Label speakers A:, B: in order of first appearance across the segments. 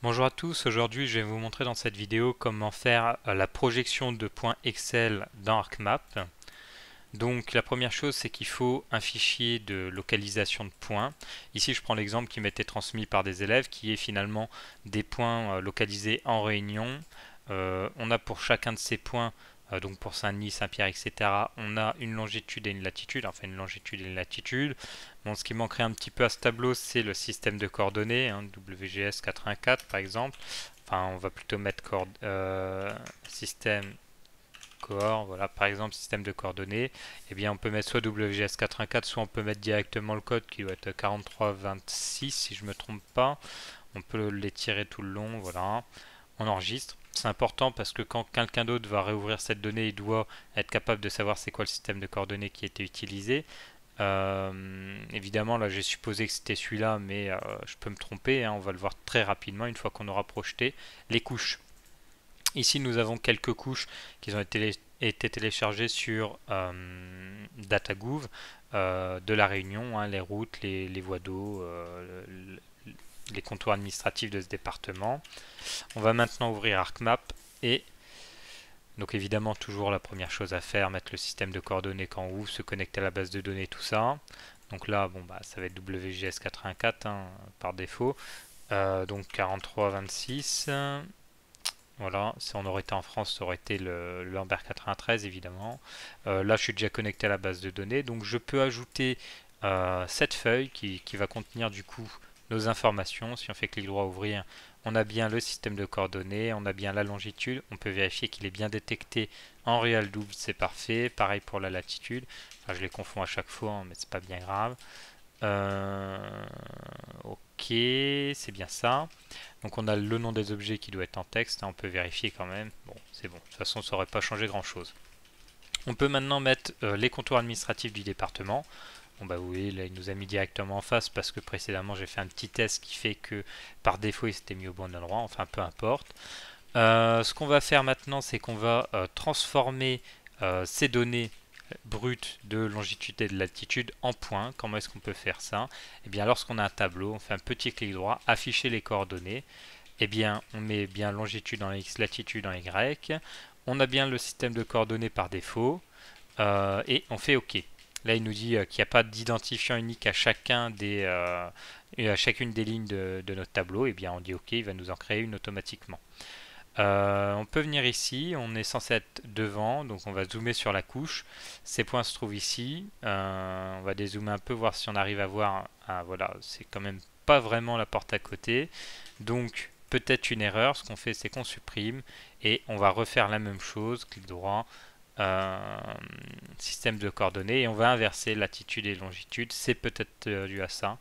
A: Bonjour à tous, aujourd'hui je vais vous montrer dans cette vidéo comment faire la projection de points Excel dans ArcMap. Donc la première chose c'est qu'il faut un fichier de localisation de points. Ici je prends l'exemple qui m'était transmis par des élèves qui est finalement des points localisés en réunion. On a pour chacun de ces points, donc pour Saint-Denis, Saint-Pierre, etc., on a une longitude et une latitude, enfin une longitude et une latitude. Bon, ce qui manquerait un petit peu à ce tableau, c'est le système de coordonnées, WGS 84 par exemple. Enfin, on va plutôt mettre système coord, voilà, par exemple système de coordonnées. Eh bien, on peut mettre soit WGS 84, soit on peut mettre directement le code qui doit être 4326 si je ne me trompe pas. On peut l'étirer tout le long, voilà. On enregistre. C'est important parce que quand quelqu'un d'autre va réouvrir cette donnée, il doit être capable de savoir c'est quoi le système de coordonnées qui a été utilisé. Évidemment, là j'ai supposé que c'était celui-là, mais je peux me tromper, hein, on va le voir très rapidement une fois qu'on aura projeté les couches. Ici, nous avons quelques couches qui ont été téléchargées sur DataGouv de la Réunion, hein, les routes, les voies d'eau, les contours administratifs de ce département. On va maintenant ouvrir ArcMap et donc évidemment toujours la première chose à faire, mettre le système de coordonnées quand on ouvre, se connecter à la base de données, tout ça. Donc là, bon bah ça va être WGS 84 hein, par défaut. Donc 4326. Voilà, si on aurait été en France, ça aurait été le Lambert 93 évidemment. Là, je suis déjà connecté à la base de données, donc je peux ajouter cette feuille qui va contenir du coup nos informations. Si on fait clic droit ouvrir, on a bien le système de coordonnées, on a bien la longitude, on peut vérifier qu'il est bien détecté en réel double, c'est parfait. Pareil pour la latitude, enfin, je les confonds à chaque fois, hein, mais c'est pas bien grave. Ok, c'est bien ça. Donc on a le nom des objets qui doit être en texte, hein, on peut vérifier quand même. Bon, c'est bon, de toute façon ça n'aurait pas changé grand chose. On peut maintenant mettre les contours administratifs du département. Bon bah oui, là il nous a mis directement en face parce que précédemment j'ai fait un petit test qui fait que par défaut il s'était mis au bon endroit, enfin peu importe. Ce qu'on va faire maintenant c'est qu'on va transformer ces données brutes de longitude et de latitude en points. Comment est-ce qu'on peut faire ça? Eh bien lorsqu'on a un tableau, on fait un petit clic droit, afficher les coordonnées. Eh bien on met bien longitude en X, latitude en Y. On a bien le système de coordonnées par défaut et on fait OK. Là, il nous dit qu'il n'y a pas d'identifiant unique à à chacune des lignes de notre tableau. Et bien, on dit OK, il va nous en créer une automatiquement. On peut venir ici, on est censé être devant, donc on va zoomer sur la couche. Ces points se trouvent ici. On va dézoomer un peu, voir si on arrive à voir. Ah, voilà, c'est quand même pas vraiment la porte à côté. Donc, peut-être une erreur. Ce qu'on fait, c'est qu'on supprime et on va refaire la même chose. Clic droit, euh, système de coordonnées et on va inverser latitude et longitude. C'est peut-être dû à ça.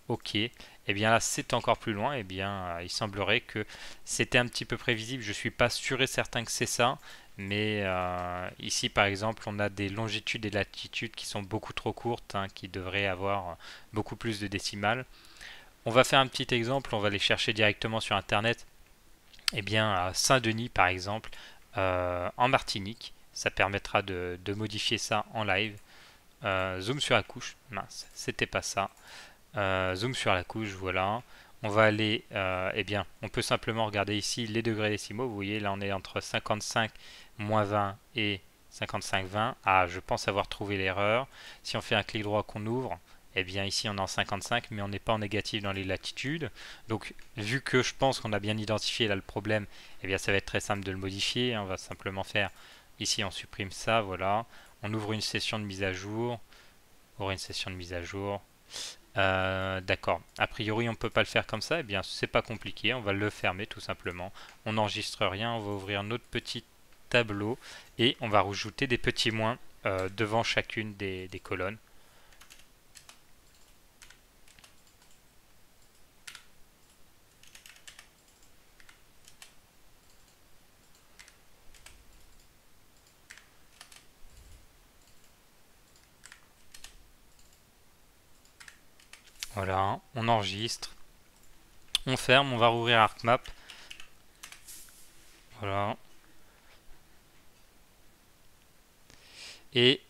A: Ok, et bien là c'est encore plus loin, et bien il semblerait que c'était un petit peu prévisible, je suis pas sûr et certain que c'est ça, mais ici par exemple on a des longitudes et latitudes qui sont beaucoup trop courtes, hein, qui devraient avoir beaucoup plus de décimales. On va faire un petit exemple, on va les chercher directement sur internet, et bien à Saint-Denis par exemple, en Martinique, ça permettra de modifier ça en live. Zoom sur la couche, mince, c'était pas ça. Zoom sur la couche, voilà. On va aller, eh bien, on peut simplement regarder ici les degrés décimaux. Vous voyez, là on est entre 55 moins 20 et 55-20. Ah, je pense avoir trouvé l'erreur. Si on fait un clic droit qu'on ouvre, eh bien ici on est en 55, mais on n'est pas en négatif dans les latitudes. Donc, vu que je pense qu'on a bien identifié là le problème, eh bien ça va être très simple de le modifier. On va simplement faire, ici on supprime ça, voilà. On ouvre une session de mise à jour. Ouvre une session de mise à jour. D'accord. A priori, on ne peut pas le faire comme ça. Eh bien, c'est pas compliqué. On va le fermer tout simplement. On n'enregistre rien. On va ouvrir notre petit tableau et on va rajouter des petits moins devant chacune des colonnes. Voilà. On enregistre. On ferme. On va rouvrir ArcMap. Voilà. Et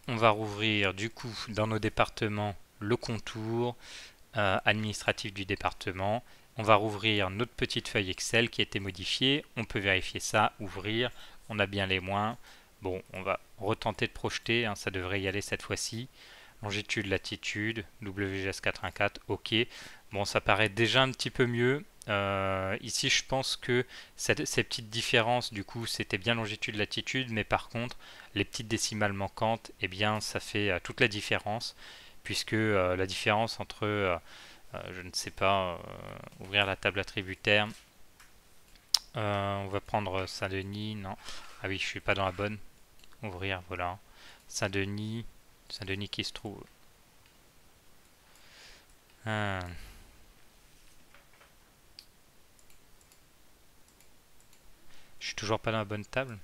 A: on va rouvrir du coup dans nos départements le contour administratif du département On va rouvrir notre petite feuille Excel qui a été modifiée. On peut vérifier ça, ouvrir. On a bien les moins. Bon, on va retenter de projeter. Hein, ça devrait y aller cette fois-ci. Longitude, latitude, WGS 84, OK. Bon, ça paraît déjà un petit peu mieux. Ici, je pense que ces petites différences, du coup, c'était bien longitude, latitude, mais par contre, les petites décimales manquantes, eh bien, ça fait toute la différence, puisque la différence entre, je ne sais pas, ouvrir la table attributaire, on va prendre Saint-Denis, non, ah oui, je suis pas dans la bonne, ouvrir, voilà, Saint-Denis, Saint-Denis qui se trouve. Ah. Je suis toujours pas dans la bonne table.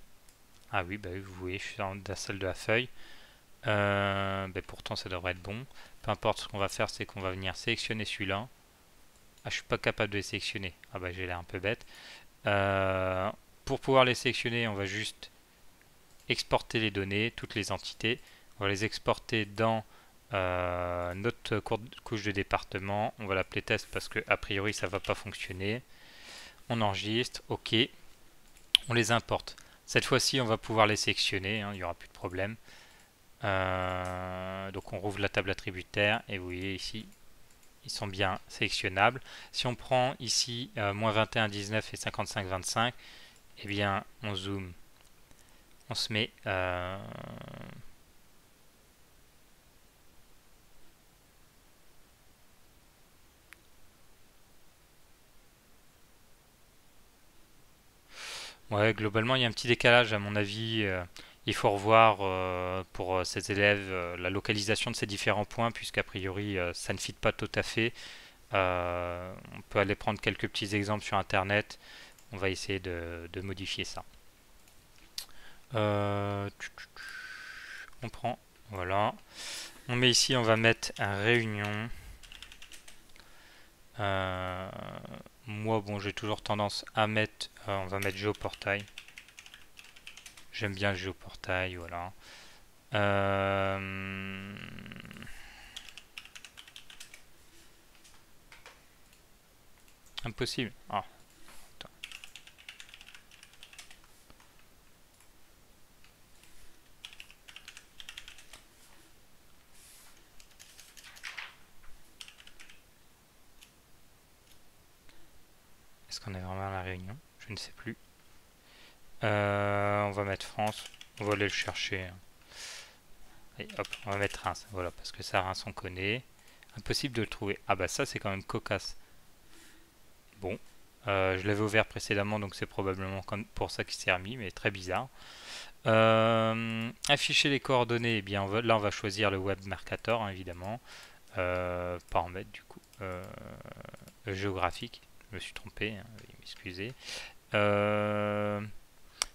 A: Ah oui, bah oui, vous voyez, je suis dans la salle de la feuille. Bah pourtant, ça devrait être bon. Peu importe, ce qu'on va faire, c'est qu'on va venir sélectionner celui-là. Ah, je suis pas capable de les sélectionner. Ah bah j'ai l'air un peu bête. Pour pouvoir les sélectionner, on va juste exporter les données, toutes les entités. On va les exporter dans notre couche de département. On va l'appeler test parce que a priori ça va pas fonctionner. On enregistre, ok. On les importe. Cette fois-ci, on va pouvoir les sélectionner, hein, il n'y aura plus de problème. Donc on rouvre la table attributaire et vous voyez ici, ils sont bien sélectionnables. Si on prend ici moins 21, 19 et 55, 25, eh bien on zoome, on se met ouais, globalement il y a un petit décalage à mon avis. Il faut revoir pour ces élèves la localisation de ces différents points, puisqu'a priori ça ne fit pas tout à fait. On peut aller prendre quelques petits exemples sur internet. On va essayer de modifier ça. On prend, voilà. On met ici, on va mettre réunion. Moi, bon, j'ai toujours tendance à mettre, on va mettre géoportail. J'aime bien le géoportail, voilà. Impossible. Ah, attends. Est-ce qu'on est vraiment à la réunion? Je ne sais plus. On va mettre France. On va aller le chercher. Et hop, on va mettre Reims. Voilà, parce que ça, Reims, on connaît. Impossible de le trouver. Ah bah ça, c'est quand même cocasse. Bon, je l'avais ouvert précédemment, donc c'est probablement pour ça qu'il s'est remis, mais très bizarre. Afficher les coordonnées, eh bien là on va choisir le Web Mercator, hein, évidemment. Pas en mettre du coup. Géographique, je me suis trompé, hein, excusez.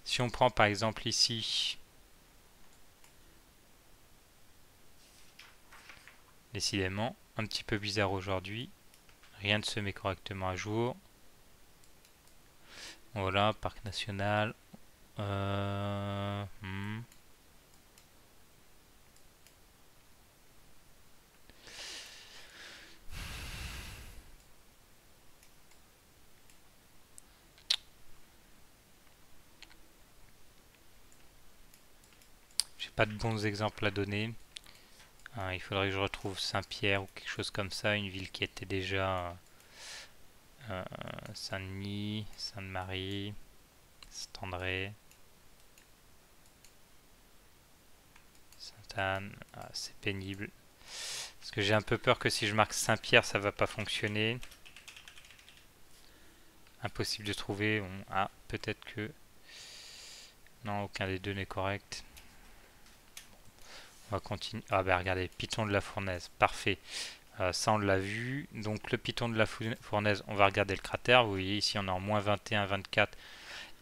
A: Si on prend par exemple ici, décidément, un petit peu bizarre aujourd'hui, rien ne se met correctement à jour. Voilà, parc national. Euh, hmm. J'ai pas de bons exemples à donner. Il faudrait que je retrouve Saint-Pierre ou quelque chose comme ça, une ville qui était déjà Saint-Denis, Sainte-Marie, Saint-André, Sainte-Anne. Ah, c'est pénible. Parce que j'ai un peu peur que si je marque Saint-Pierre, ça va pas fonctionner. Impossible de trouver. Bon, ah, peut-être que... Non, aucun des deux n'est correct. On va continuer. Ah bah regardez, Piton de la Fournaise. Parfait. Ça on l'a vu. Donc le Piton de la Fournaise, on va regarder le cratère. Vous voyez ici on est en moins 21, 24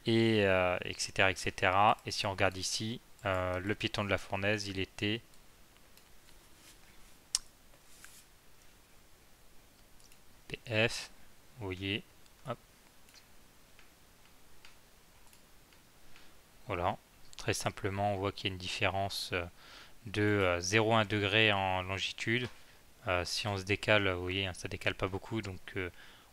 A: et etc., etc. Et si on regarde ici, le Piton de la Fournaise, il était PF. Vous voyez. Hop. Voilà. Très simplement, on voit qu'il y a une différence de 0,1 degré en longitude. Si on se décale, vous voyez, ça décale pas beaucoup, donc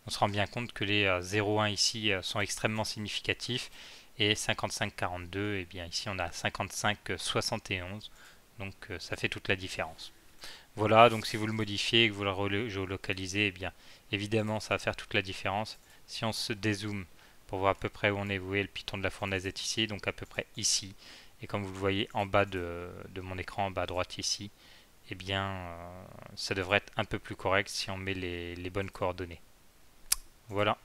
A: on se rend bien compte que les 0,1 ici sont extrêmement significatifs et 55,42, et bien ici on a 55,71, donc ça fait toute la différence. Voilà, donc si vous le modifiez et que vous le géolocalisez, eh bien évidemment ça va faire toute la différence. Si on se dézoome pour voir à peu près où on est, vous voyez le piton de la fournaise est ici, donc à peu près ici. Et comme vous le voyez en bas de mon écran, en bas à droite ici, eh bien ça devrait être un peu plus correct si on met les bonnes coordonnées. Voilà.